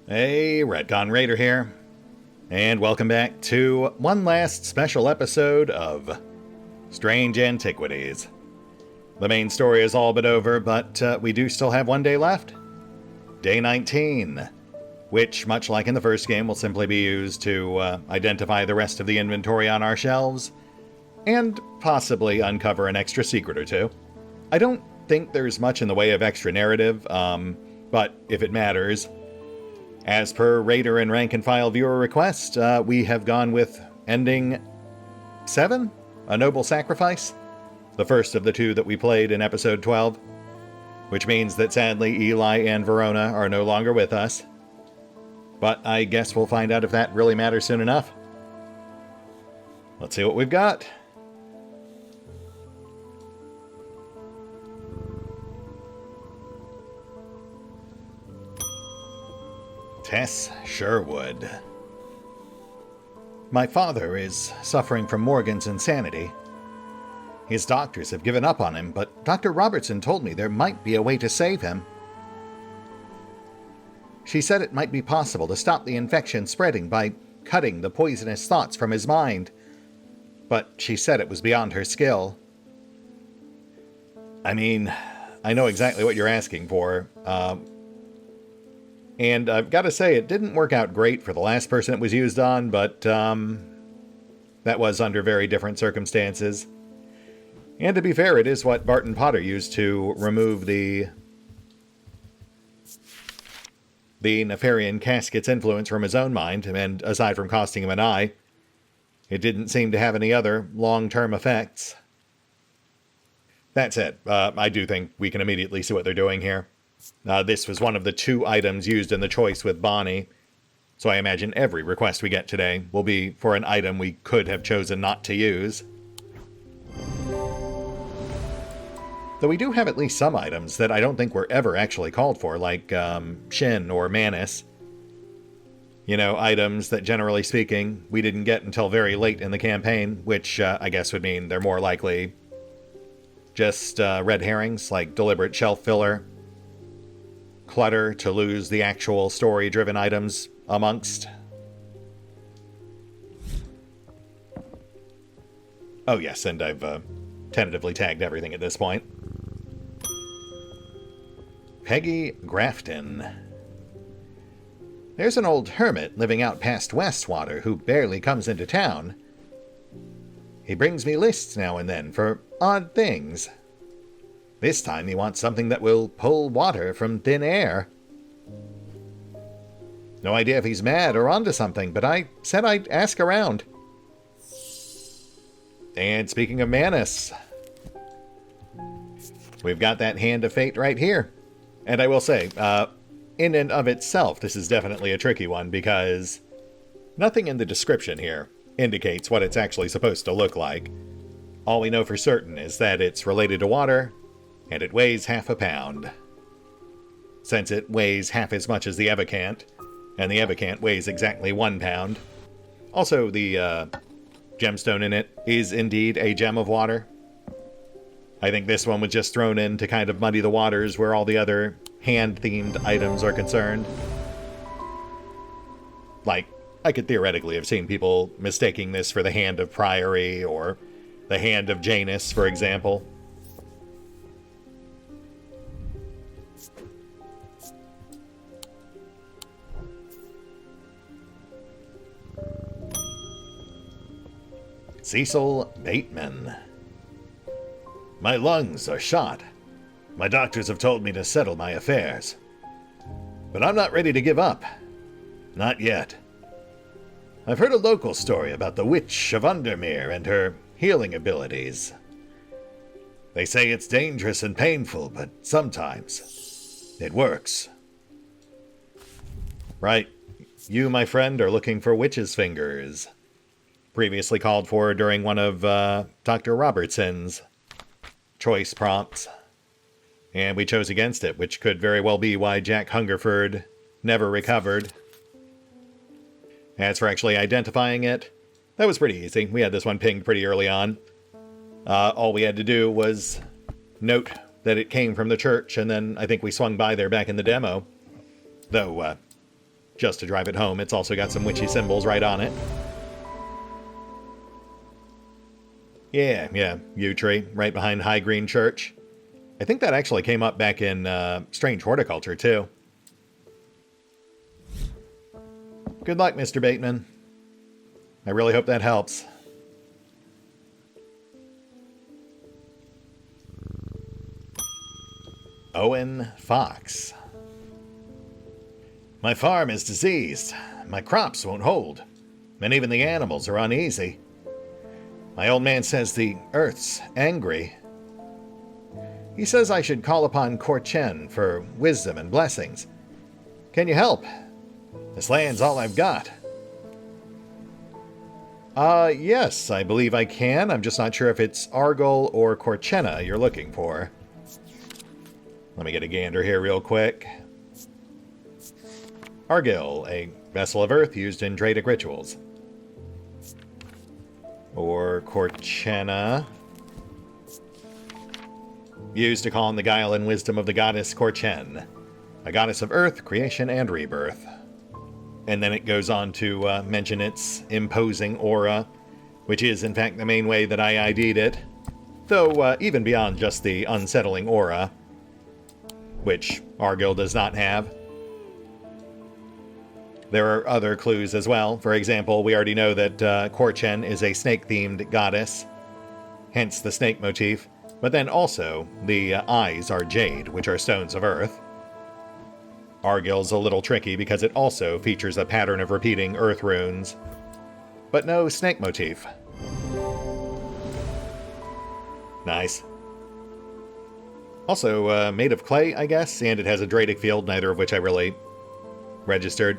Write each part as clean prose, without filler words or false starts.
Hey, RetconRaider here, and welcome back to one last special episode of Strange Antiquities. The main story is all but over, but we do still have one day left. Day 19, which, much like in the first game, will simply be used to identify the rest of the inventory on our shelves, and possibly uncover an extra secret or two. I don't think there's much in the way of extra narrative, but if it matters, as per Raider and Rank and File viewer request, we have gone with Ending 7, A Noble Sacrifice, the first of the two that we played in Episode 12, which means that sadly Eli and Verona are no longer with us. But I guess we'll find out if that really matters soon enough. Let's see what we've got. Tess Sherwood. My father is suffering from Morgan's insanity. His doctors have given up on him, but Dr. Robertson told me there might be a way to save him. She said it might be possible to stop the infection spreading by cutting the poisonous thoughts from his mind, but she said it was beyond her skill. I mean, I know exactly what you're asking for, and I've got to say, it didn't work out great for the last person it was used on, but that was under very different circumstances. And to be fair, it is what Barton Potter used to remove the Nefarian Casket's influence from his own mind, and aside from costing him an eye, it didn't seem to have any other long-term effects. That said, I do think we can immediately see what they're doing here. This was one of the two items used in the choice with Bonnie, so I imagine every request we get today will be for an item we could have chosen not to use. Though we do have at least some items that I don't think were ever actually called for, like Shin or Manus. You know, items that, generally speaking, we didn't get until very late in the campaign, which I guess would mean they're more likely just red herrings, like deliberate shelf filler, clutter to lose the actual story-driven items amongst. Oh yes, and I've tentatively tagged everything at this point. Peggy Grafton. There's an old hermit living out past Westwater who barely comes into town. He brings me lists now and then for odd things. This time he wants something that will pull water from thin air. No idea if he's mad or onto something, but I said I'd ask around. And speaking of Manus, we've got that Hand of Fate right here. And I will say, in and of itself, this is definitely a tricky one, because nothing in the description here indicates what it's actually supposed to look like. All we know for certain is that it's related to water, and it weighs half a pound. Since it weighs half as much as the Evocant, and the Evocant weighs exactly 1 pound. Also, the gemstone in it is indeed a gem of water. I think this one was just thrown in to kind of muddy the waters where all the other hand-themed items are concerned. Like, I could theoretically have seen people mistaking this for the Hand of Priory, or the Hand of Janus, for example. Cecil Bateman. My lungs are shot. My doctors have told me to settle my affairs. But I'm not ready to give up. Not yet. I've heard a local story about the Witch of Undermere and her healing abilities. They say it's dangerous and painful, but sometimes it works. Right. You, my friend, are looking for witch's fingers. Previously called for during one of Dr. Robertson's choice prompts. And we chose against it, which could very well be why Jack Hungerford never recovered. As for actually identifying it, that was pretty easy. We had this one pinged pretty early on. All we had to do was note that it came from the church, and then I think we swung by there back in the demo. Though, just to drive it home. It's also got some witchy symbols right on it. Yeah, yew tree, right behind High Green Church. I think that actually came up back in Strange Horticulture, too. Good luck, Mr. Bateman. I really hope that helps. Owen Foxe. My farm is diseased. My crops won't hold. And even the animals are uneasy. My old man says the earth's angry. He says I should call upon Korchen for wisdom and blessings. Can you help? This land's all I've got. Yes, I believe I can. I'm just not sure if it's Argol or Korchena you're looking for. Let me get a gander here real quick. Argil, a vessel of earth used in Dradic rituals. Or Korchena, used to call on the guile and wisdom of the goddess Korchen, a goddess of earth, creation, and rebirth. And then it goes on to mention its imposing aura, which is in fact the main way that I ID'd it, though even beyond just the unsettling aura, which Argil does not have. There are other clues as well. For example, we already know that Korchen is a snake-themed goddess, hence the snake motif, but then also the eyes are jade, which are stones of earth. Argil's a little tricky because it also features a pattern of repeating earth runes, but no snake motif. Nice. Also made of clay, I guess, and it has a Dradic field, neither of which I really registered.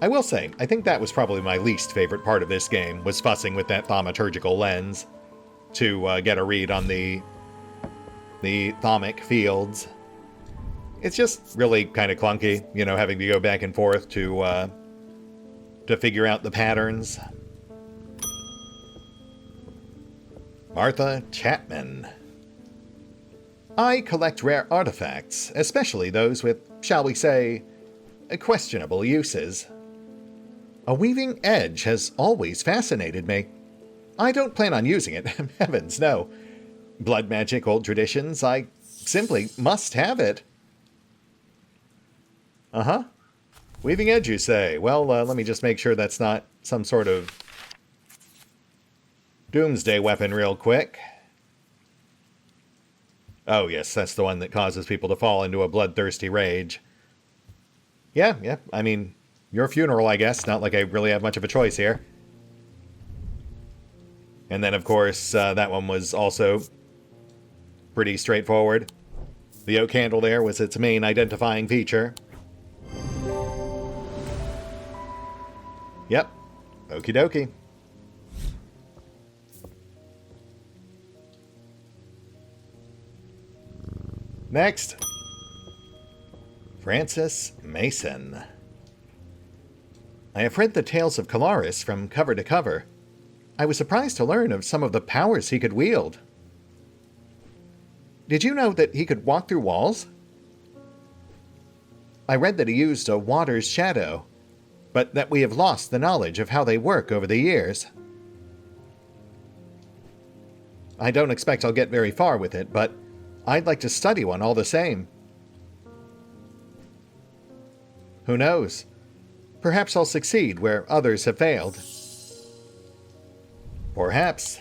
I will say, I think that was probably my least favorite part of this game, was fussing with that thaumaturgical lens to get a read on the thaumic fields. It's just really kind of clunky, you know, having to go back and forth to figure out the patterns. Martha Chapman. I collect rare artifacts, especially those with, shall we say, questionable uses. A weaving edge has always fascinated me. I don't plan on using it, heavens no. Blood magic, old traditions, I simply must have it. Uh-huh. Weaving edge, you say? Well, let me just make sure that's not some sort of doomsday weapon real quick. Oh, yes, that's the one that causes people to fall into a bloodthirsty rage. Yeah, I mean, your funeral, I guess. Not like I really have much of a choice here. And then, of course, that one was also pretty straightforward. The oak candle there was its main identifying feature. Yep. Okie dokie. Next. Francis Mason. I have read the tales of Calaris from cover to cover. I was surprised to learn of some of the powers he could wield. Did you know that he could walk through walls? I read that he used a water's shadow, but that we have lost the knowledge of how they work over the years. I don't expect I'll get very far with it, but I'd like to study one all the same. Who knows? Perhaps I'll succeed where others have failed. Perhaps.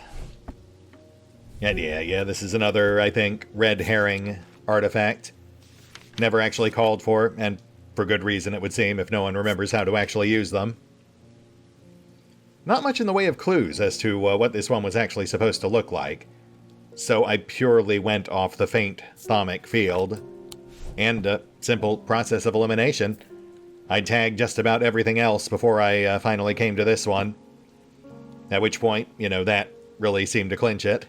And yeah, this is another, I think, red herring artifact. Never actually called for, and for good reason it would seem if no one remembers how to actually use them. Not much in the way of clues as to what this one was actually supposed to look like, so I purely went off the faint thaumic field, and a simple process of elimination. I tagged just about everything else before I finally came to this one. At which point, that really seemed to clinch it.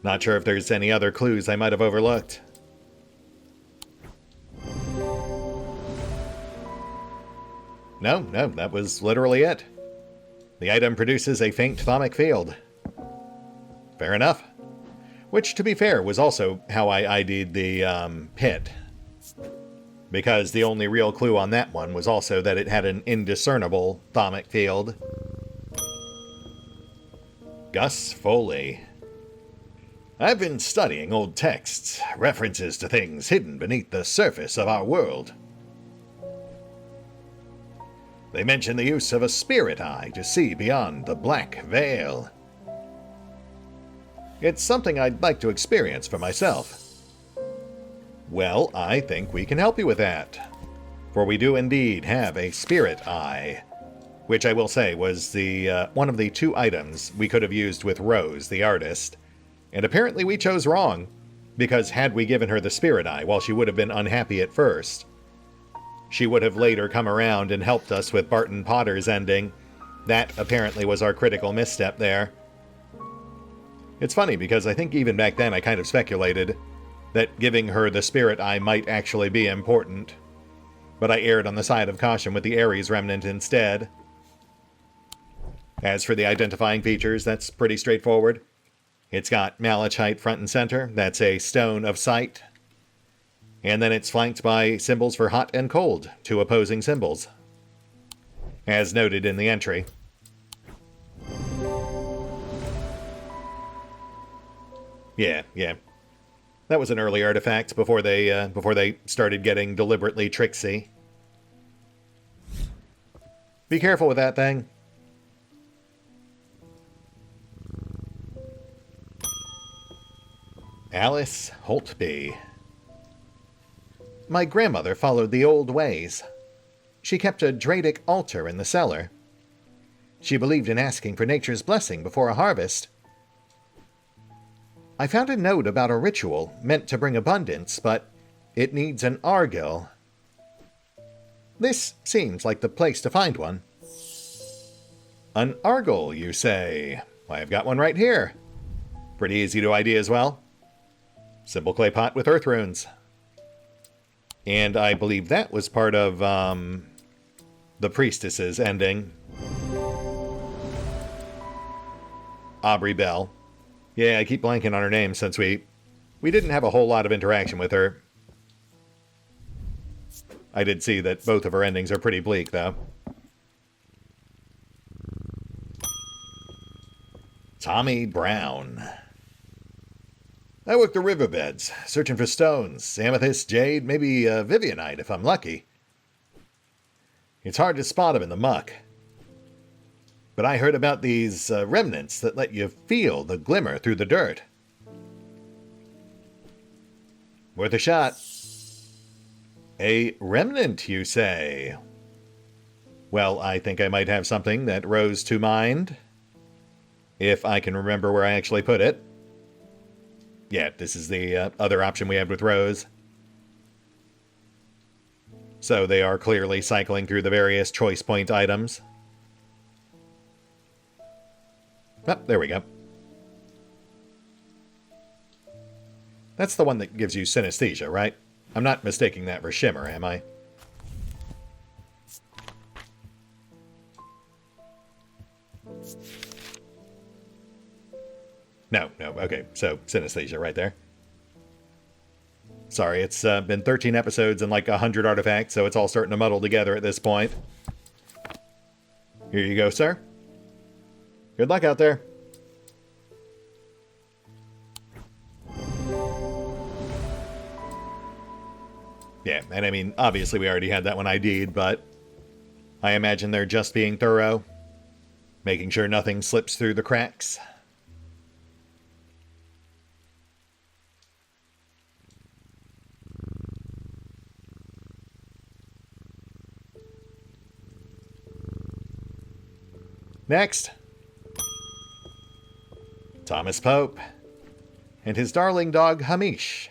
Not sure if there's any other clues I might have overlooked. No, that was literally it. The item produces a faint thaumic field. Fair enough. Which, to be fair, was also how I ID'd the pit. because the only real clue on that one was also that it had an indiscernible thaumic field. Gus Foley. I've been studying old texts, references to things hidden beneath the surface of our world. They mention the use of a spirit eye to see beyond the black veil. It's something I'd like to experience for myself. Well, I think we can help you with that, for we do indeed have a spirit eye, which I will say was the one of the 2 items we could have used with Rose, the artist. And apparently we chose wrong, because had we given her the spirit eye, while she would have been unhappy at first, she would have later come around and helped us with Barton Potter's ending. That apparently was our critical misstep there. It's funny, because I think even back then I kind of speculated that giving her the spirit eye might actually be important, but I erred on the side of caution with the Ares remnant instead. As for the identifying features, that's pretty straightforward. It's got malachite front and center. That's a stone of sight. And then it's flanked by symbols for hot and cold, 2 opposing symbols, as noted in the entry. Yeah. That was an early artifact before they started getting deliberately tricksy. Be careful with that thing. Alice Holtby. My grandmother followed the old ways. She kept a Drakiith altar in the cellar. She believed in asking for nature's blessing before a harvest. I found a note about a ritual meant to bring abundance, but it needs an argil. This seems like the place to find one. An argil, you say? Why, I've got one right here. Pretty easy to ID as well. Simple clay pot with earth runes. And I believe that was part of the priestess's ending. Aubrey Bell. Yeah, I keep blanking on her name since we didn't have a whole lot of interaction with her. I did see that both of her endings are pretty bleak, though. Tommy Browne. I work the riverbeds, searching for stones, amethyst, jade, maybe Vivianite if I'm lucky. It's hard to spot them in the muck. But I heard about these remnants that let you feel the glimmer through the dirt. Worth a shot. A remnant, you say? Well, I think I might have something that rose to mind, if I can remember where I actually put it. Yeah, this is the other option we had with Rose. So they are clearly cycling through the various choice point items. Oh, there we go. That's the one that gives you synesthesia, right? I'm not mistaking that for Shimmer, am I? No, okay, so synesthesia right there. Sorry, it's been 13 episodes and like 100 artifacts, so it's all starting to muddle together at this point. Here you go, sir. Good luck out there. Yeah, and I mean, obviously we already had that one ID'd, but I imagine they're just being thorough, making sure nothing slips through the cracks. Next, Thomas Pope and his darling dog Hamish.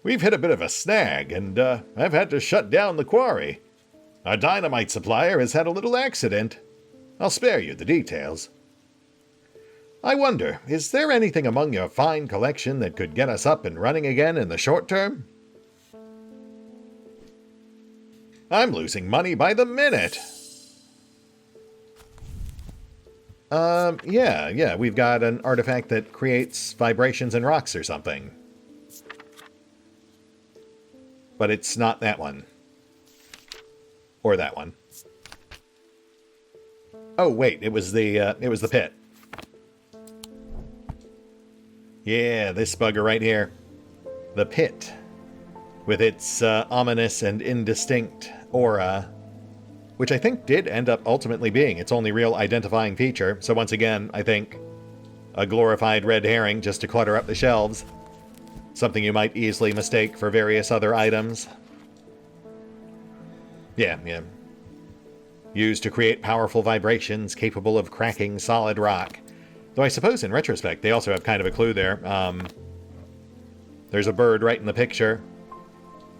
We've hit a bit of a snag, and I've had to shut down the quarry. Our dynamite supplier has had a little accident. I'll spare you the details. I wonder, is there anything among your fine collection that could get us up and running again in the short term? I'm losing money by the minute. Yeah, we've got an artifact that creates vibrations in rocks or something. But it's not that one. Or that one. Oh, wait, it was the pit. Yeah, this bugger right here. The pit. With its ominous and indistinct aura, which I think did end up ultimately being its only real identifying feature. So once again, I think a glorified red herring just to clutter up the shelves. Something you might easily mistake for various other items. Yeah. Used to create powerful vibrations capable of cracking solid rock. Though I suppose in retrospect, they also have kind of a clue there. There's a bird right in the picture.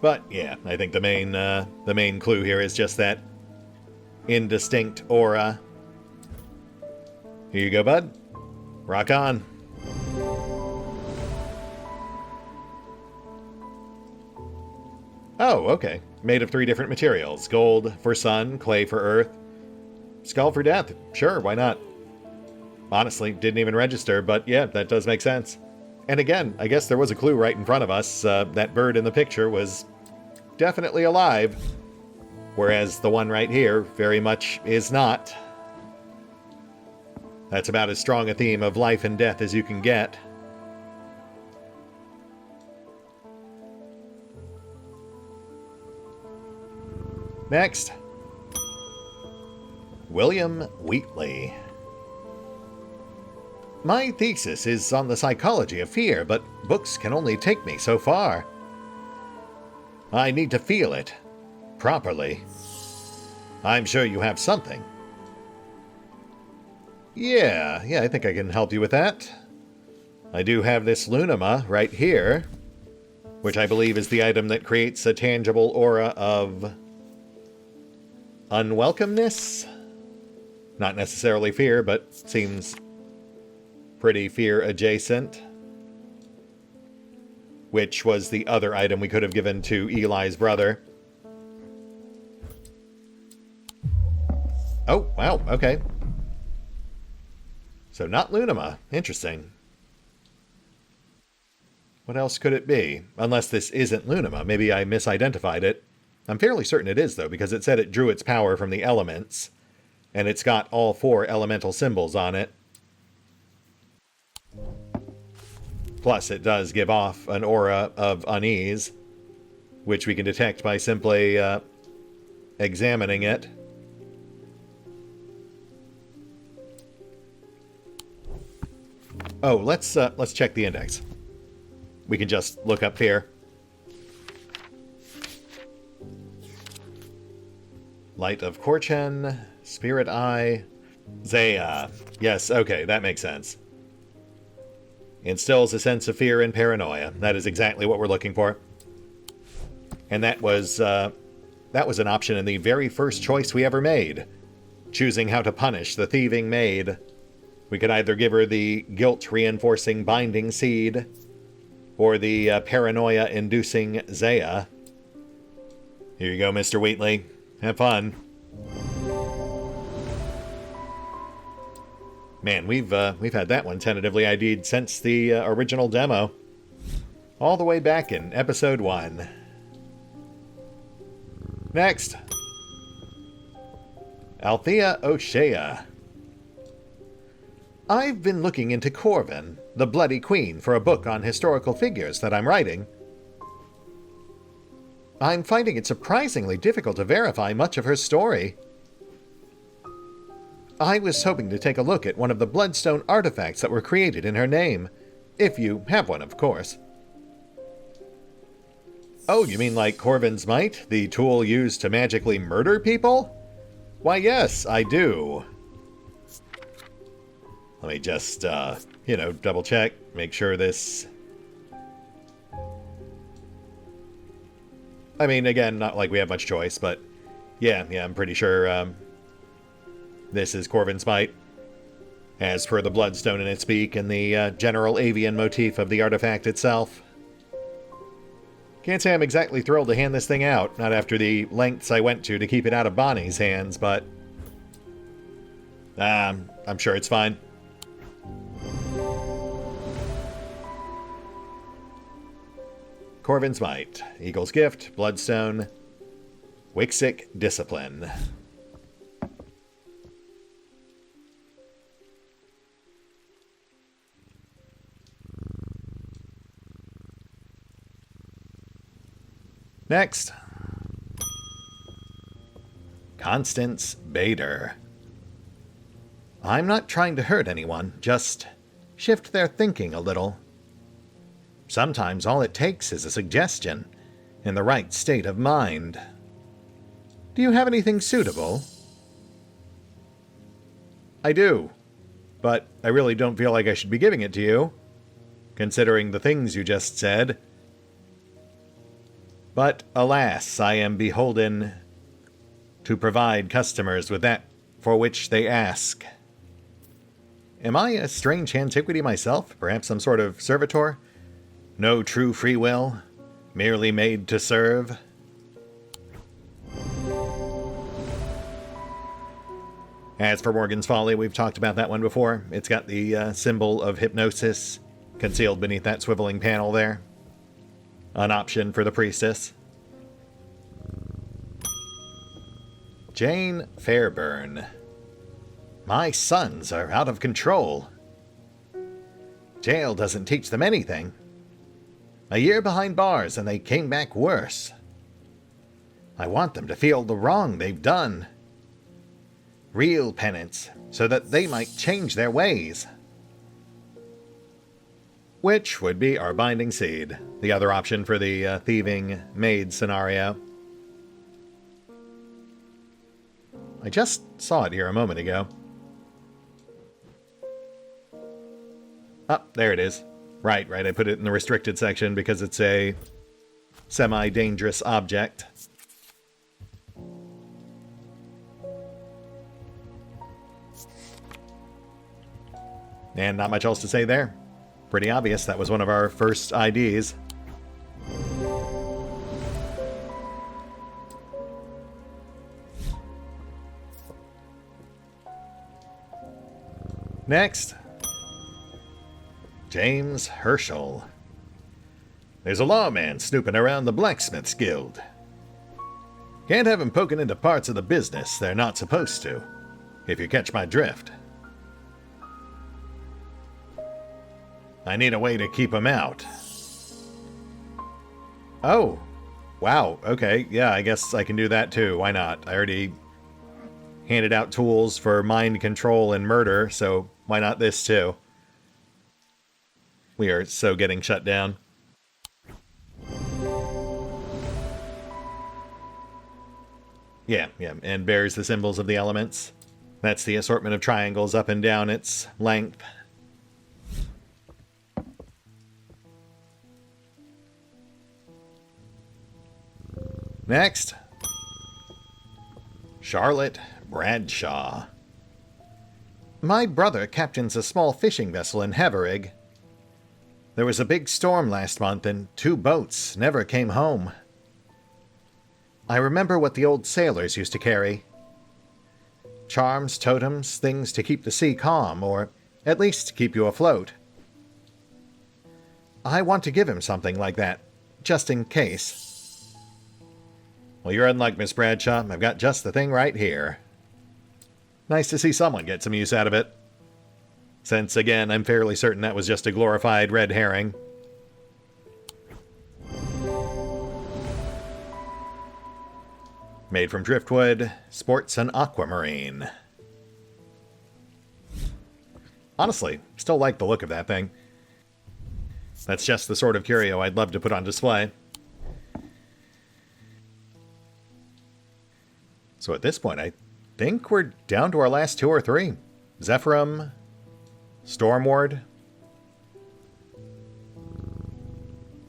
But yeah, I think the main clue here is just that indistinct aura. Here you go, bud. Rock on. Oh, okay. Made of 3 different materials. Gold for sun, clay for earth, skull for death. Sure, why not? Honestly, didn't even register, but yeah, that does make sense. And again, I guess there was a clue right in front of us. That bird in the picture was definitely alive, whereas the one right here very much is not. That's about as strong a theme of life and death as you can get. Next. William Wheatley. My thesis is on the psychology of fear, but books can only take me so far. I need to feel it. Properly. I'm sure you have something. Yeah, I think I can help you with that. I do have this Lunama right here, which I believe is the item that creates a tangible aura of unwelcomeness. Not necessarily fear, but seems pretty fear adjacent. Which was the other item we could have given to Eli's brother. Oh, wow, okay. So not Lunama. Interesting. What else could it be? Unless this isn't Lunama. Maybe I misidentified it. I'm fairly certain it is, though, because it said it drew its power from the elements. And it's got all 4 elemental symbols on it. Plus, it does give off an aura of unease, which we can detect by simply examining it. Oh, let's check the index. We can just look up here. Light of Korchen, Spirit Eye, Zaya. Yes, okay, that makes sense. Instills a sense of fear and paranoia. That is exactly what we're looking for. And that was an option in the very first choice we ever made. Choosing how to punish the thieving maid. We could either give her the guilt-reinforcing binding seed, or the paranoia-inducing Zaya. Here you go, Mr. Wheatley. Have fun. Man, we've had that one tentatively ID'd since the original demo. All the way back in episode 1. Next. Althea O'Shea. I've been looking into Corvin, the Bloody Queen, for a book on historical figures that I'm writing. I'm finding it surprisingly difficult to verify much of her story. I was hoping to take a look at one of the bloodstone artifacts that were created in her name. If you have one, of course. Oh, you mean like Corvin's Might, the tool used to magically murder people? Why, yes, I do. Let me just, double check, make sure this... I mean, again, not like we have much choice, but yeah, I'm pretty sure this is Corvin's Might. As per the bloodstone in its beak and the general avian motif of the artifact itself. Can't say I'm exactly thrilled to hand this thing out, not after the lengths I went to keep it out of Bonnie's hands, but I'm sure it's fine. Corvin's Might, Eagle's Gift, Bloodstone, Wixic Discipline. Next, Constance Bader. I'm not trying to hurt anyone, just shift their thinking a little. Sometimes all it takes is a suggestion, in the right state of mind. Do you have anything suitable? I do, but I really don't feel like I should be giving it to you, considering the things you just said. But alas, I am beholden to provide customers with that for which they ask. Am I a strange antiquity myself? Perhaps some sort of servitor? No true free will? Merely made to serve? As for Morgan's Folly, we've talked about that one before. It's got the symbol of hypnosis concealed beneath that swiveling panel there. An option for the priestess. Jane Fairburn. My sons are out of control. Jail doesn't teach them anything. A year behind bars and they came back worse. I want them to feel the wrong they've done. Real penance, so that they might change their ways. Which would be our Binding Seed, the other option for the thieving maid scenario. I just saw it here a moment ago. Oh, there it is. Right, I put it in the restricted section because it's a semi-dangerous object. And not much else to say there. Pretty obvious, that was one of our first IDs. Next, James Herschel. There's a lawman snooping around the Blacksmith's Guild. Can't have him poking into parts of the business they're not supposed to, if you catch my drift. I need a way to keep him out. Oh, wow, okay, yeah, I guess I can do that too, why not? I already handed out tools for mind control and murder, so why not this too? We are so getting shut down. Yeah, and bears the symbols of the elements. That's the assortment of triangles up and down its length. Next, Charlotte Bradshaw. My brother captains a small fishing vessel in Haverig. There was a big storm last month and 2 boats never came home. I remember what the old sailors used to carry. Charms, totems, things to keep the sea calm, or at least keep you afloat. I want to give him something like that, just in case. Well, you're in luck, Miss Bradshaw. I've got just the thing right here. Nice to see someone get some use out of it. Since, again, I'm fairly certain that was just a glorified red herring. Made from driftwood, sports an aquamarine. Honestly, still like the look of that thing. That's just the sort of curio I'd love to put on display. So at this point, I think we're down to our last 2 or 3. Zephyrum, Stormward.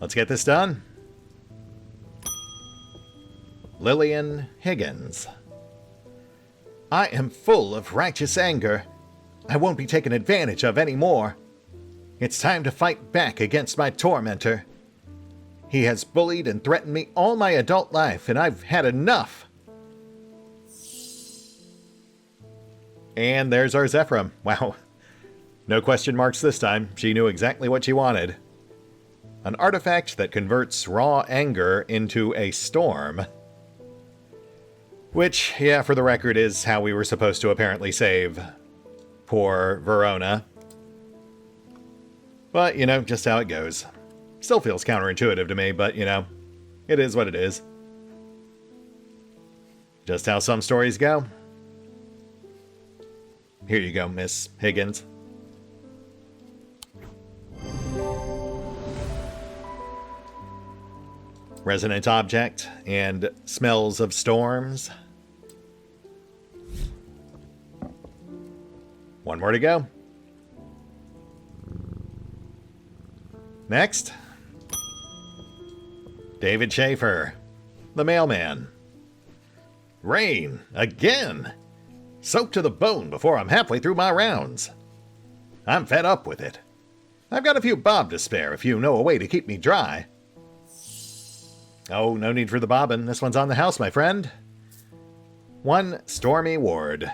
Let's get this done. Lillian Higgins. I am full of righteous anger. I won't be taken advantage of anymore. It's time to fight back against my tormentor. He has bullied and threatened me all my adult life, and I've had enough. And there's our Zephyrum. Wow. No question marks this time. She knew exactly what she wanted. An artifact that converts raw anger into a storm. Which, yeah, for the record, is how we were supposed to apparently save poor Verona. But, you know, just how it goes. Still feels counterintuitive to me, but, you know, it is what it is. Just how some stories go. Here you go, Miss Higgins. Resonant object and smells of storms. One more to go. Next. David Chafer, the mailman. Rain, again! Soaked to the bone before I'm halfway through my rounds. I'm fed up with it. I've got a few bob to spare if you know a way to keep me dry. Oh, no need for the bobbin. This one's on the house, my friend. One Stormy Ward.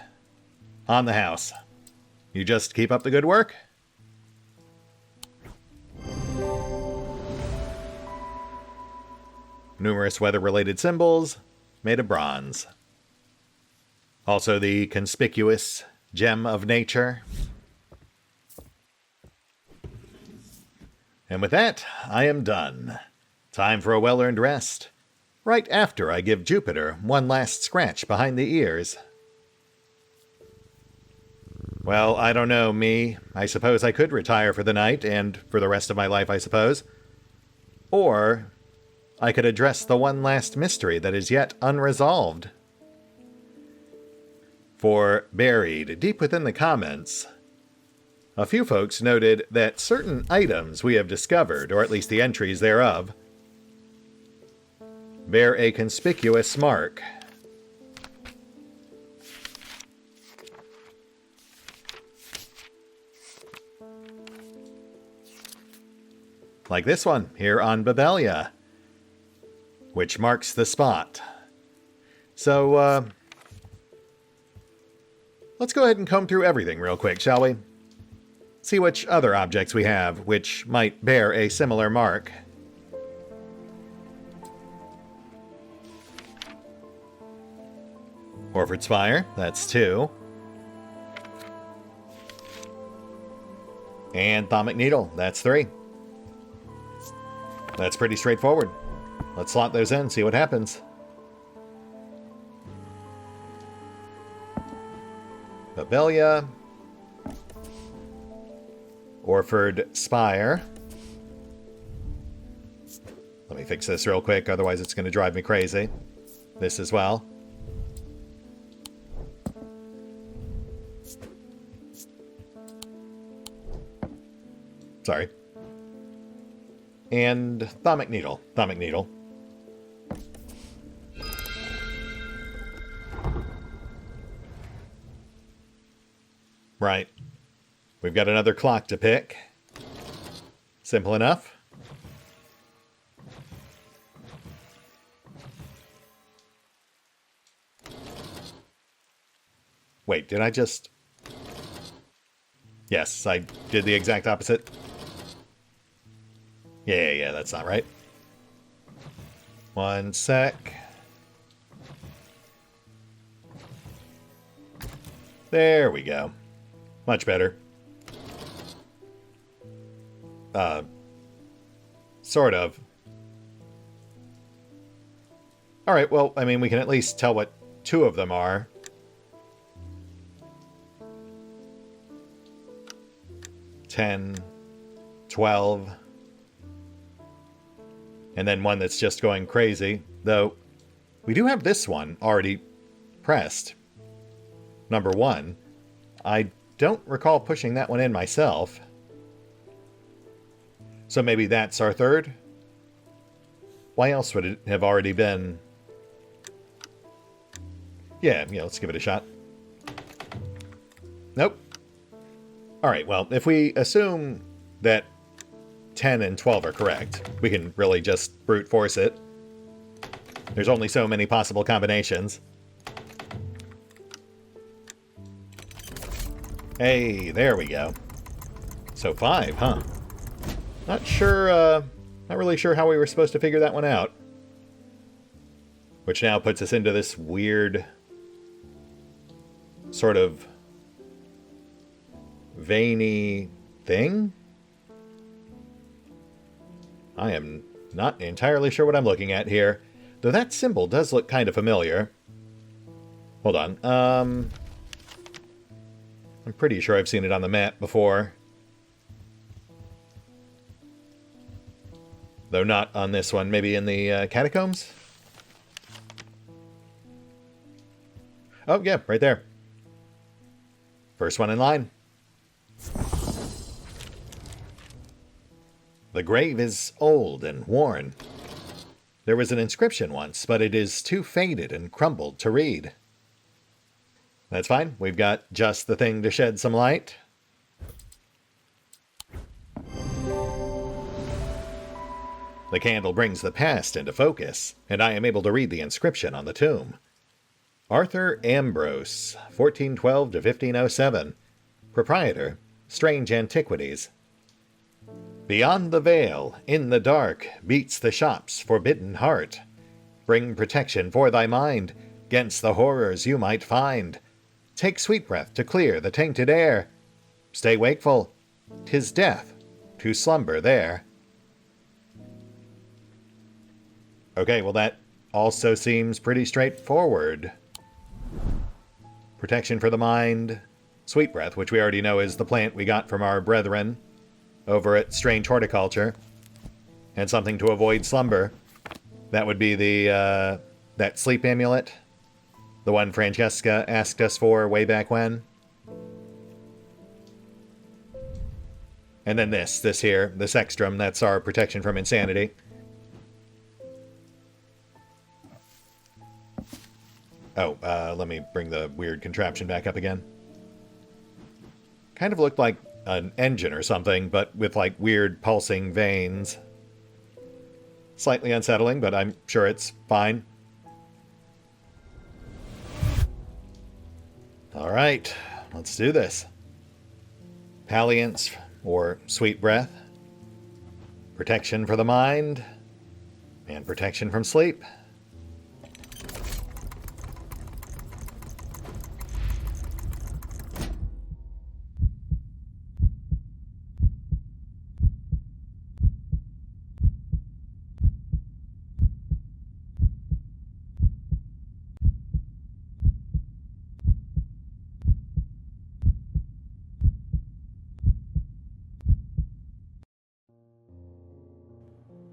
On the house. You just keep up the good work? Numerous weather-related symbols made of bronze. Also the conspicuous gem of nature. And with that, I am done. Time for a well-earned rest. Right after I give Jupiter one last scratch behind the ears. Well, I don't know, me. I suppose I could retire for the night, and for the rest of my life, I suppose. Or I could address the one last mystery that is yet unresolved. For buried deep within the comments, a few folks noted that certain items we have discovered, or at least the entries thereof, bear a conspicuous mark. Like this one here on Babelia, which marks the spot. So, let's go ahead and comb through everything real quick, shall we? See which other objects we have which might bear a similar mark. Orford Spire, that's 2. And Thaumic Needle, that's 3. That's pretty straightforward. Let's slot those in, see what happens. Babelia. Orford Spire. Let me fix this real quick, otherwise it's going to drive me crazy. This as well. Sorry. And Thaumic Needle. Thaumic Needle. Right. We've got another clock to pick. Simple enough. Wait, did I just... Yes, I did the exact opposite. Yeah, that's not right. One sec. There we go. Much better. Sort of. Alright, well, I mean, we can at least tell what 2 of them are. $10, $12. And then one that's just going crazy. Though, we do have this one already pressed. Number 1. I don't recall pushing that one in myself. So maybe that's our 3rd? Why else would it have already been? Yeah, let's give it a shot. Nope. Alright, well, if we assume that 10 and 12 are correct, we can really just brute force it. There's only so many possible combinations. Hey, there we go. So 5, huh? Not sure Not really sure how we were supposed to figure that one out. Which now puts us into this weird sort of veiny thing. I am not entirely sure what I'm looking at here, though that symbol does look kind of familiar. Hold on. I'm pretty sure I've seen it on the map before. Though not on this one. Maybe in the catacombs? Oh, yeah, right there. First one in line. The grave is old and worn. There was an inscription once, but it is too faded and crumbled to read. That's fine. We've got just the thing to shed some light. The candle brings the past into focus, and I am able to read the inscription on the tomb. Arthur Ambrose, 1412 to 1507. Proprietor, Strange Antiquities. Beyond the veil, in the dark, beats the shop's forbidden heart. Bring protection for thy mind, 'gainst the horrors you might find. Take sweet breath to clear the tainted air. Stay wakeful, 'tis death to slumber there. Okay, well that also seems pretty straightforward. Protection for the mind, sweet breath, which we already know is the plant we got from our brethren over at Strange Horticulture, and something to avoid slumber. That would be the that sleep amulet, the one Francesca asked us for way back when. And then this here, the Sextrum, that's our protection from insanity. Oh, let me bring the weird contraption back up again. Kind of looked like an engine or something, but with like weird pulsing veins. Slightly unsettling, but I'm sure it's fine. Alright, let's do this. Palliance, or sweet breath. Protection for the mind. And protection from sleep.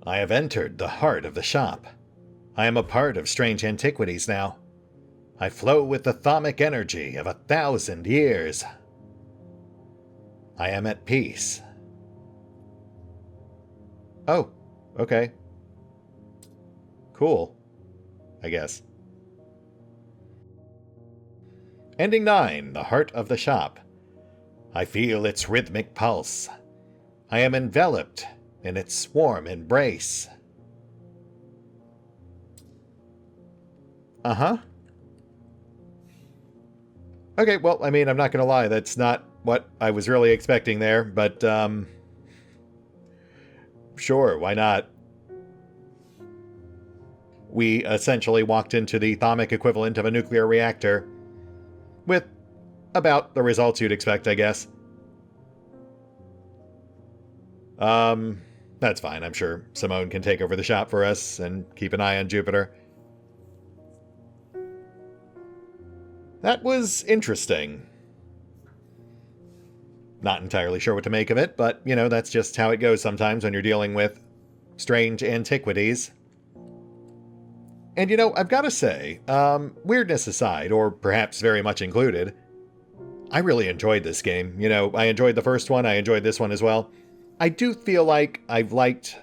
I have entered the heart of the shop. I am a part of Strange Antiquities now. I flow with the thaumic energy of 1,000 years. I am at peace. Oh, okay. Cool, I guess. Ending 9, the heart of the shop. I feel its rhythmic pulse. I am enveloped in its warm embrace. Uh-huh. Okay, well, I mean, I'm not gonna lie, that's not what I was really expecting there, but, sure, why not? We essentially walked into the thaumic equivalent of a nuclear reactor, with about the results you'd expect, I guess. That's fine. I'm sure Simone can take over the shop for us and keep an eye on Jupiter. That was interesting. Not entirely sure what to make of it, but, you know, that's just how it goes sometimes when you're dealing with Strange Antiquities. And, you know, I've got to say, weirdness aside, or perhaps very much included, I really enjoyed this game. You know, I enjoyed the first one, I enjoyed this one as well. I do feel like I've liked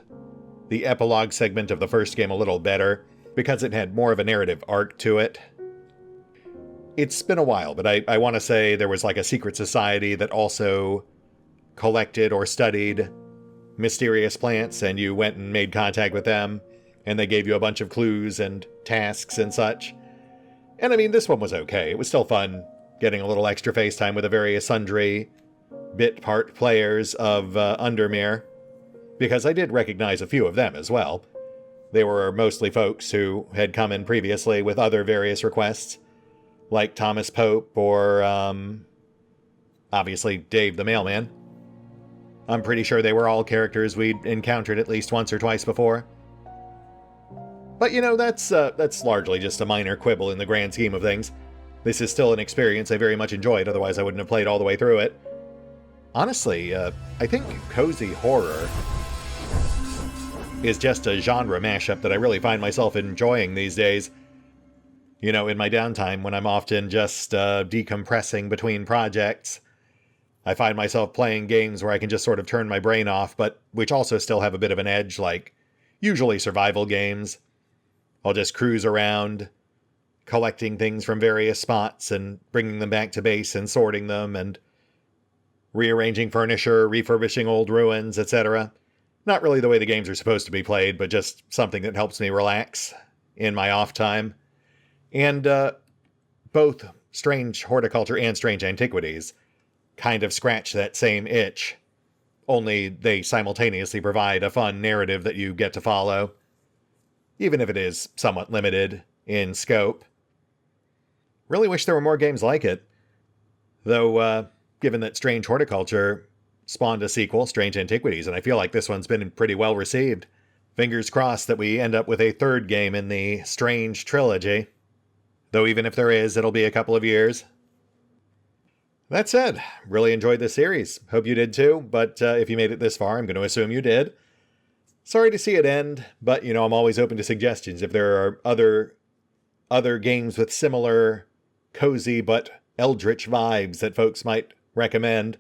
the epilogue segment of the first game a little better, because it had more of a narrative arc to it. It's been a while, but I want to say there was like a secret society that also collected or studied mysterious plants, and you went and made contact with them, and they gave you a bunch of clues and tasks and such. And I mean, this one was okay. It was still fun getting a little extra FaceTime with the various sundry bit part players of Undermere. because I did recognize a few of them as well. They were mostly folks who had come in previously with other various requests, like Thomas Pope or, obviously, Dave the Mailman. I'm pretty sure they were all characters we'd encountered at least once or twice before. But, you know, that's largely just a minor quibble in the grand scheme of things. This is still an experience I very much enjoyed, otherwise I wouldn't have played all the way through it. Honestly, I think cozy horror is just a genre mashup that I really find myself enjoying these days. You know, in my downtime, when I'm often just decompressing between projects, I find myself playing games where I can just sort of turn my brain off, but which also still have a bit of an edge, like usually survival games. I'll just cruise around, collecting things from various spots and bringing them back to base and sorting them and rearranging furniture, refurbishing old ruins, etc. Not really the way the games are supposed to be played, but just something that helps me relax in my off time. And both Strange Horticulture and Strange Antiquities kind of scratch that same itch, only they simultaneously provide a fun narrative that you get to follow, even if it is somewhat limited in scope. Really wish there were more games like it, though given that Strange Horticulture spawned a sequel, Strange Antiquities, and I feel like this one's been pretty well received. Fingers crossed that we end up with a third game in the Strange trilogy. Though even if there is, it'll be a couple of years. That said, really enjoyed this series. Hope you did too, but if you made it this far, I'm going to assume you did. Sorry to see it end, but you know, I'm always open to suggestions. If there are other games with similar cozy but eldritch vibes that folks might recommend,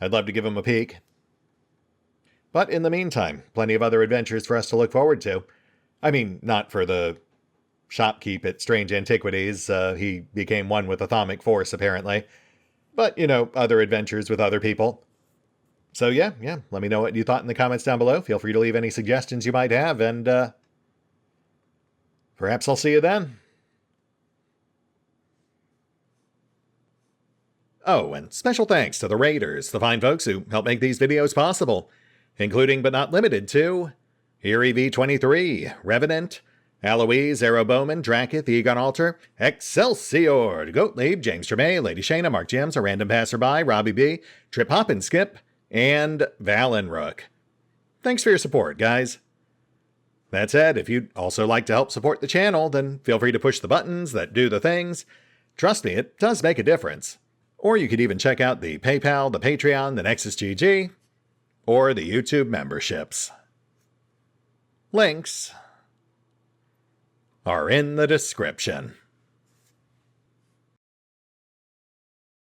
I'd love to give them a peek. But in the meantime, plenty of other adventures for us to look forward to. I mean, not for the shopkeep at Strange Antiquities. He became one with Atomic Force, apparently. But, you know, other adventures with other people. So yeah, let me know what you thought in the comments down below. Feel free to leave any suggestions you might have, and perhaps I'll see you then. Oh, and special thanks to the Raiders, the fine folks who help make these videos possible, including but not limited to Eerie V23, Revenant, Alois, Bowman, Drakiith, EgonAlter, Exsellsior, Gottlieb, James Trimmier, Lady Shayna, Mark Giemza, RandomPassrby, RobbyB, Triphoppenskip, and Valenrook. Thanks for your support, guys. That said, if you'd also like to help support the channel, then feel free to push the buttons that do the things. Trust me, it does make a difference. Or you could even check out the PayPal, the Patreon, the Nexus GG, or the YouTube memberships. Links are in the description.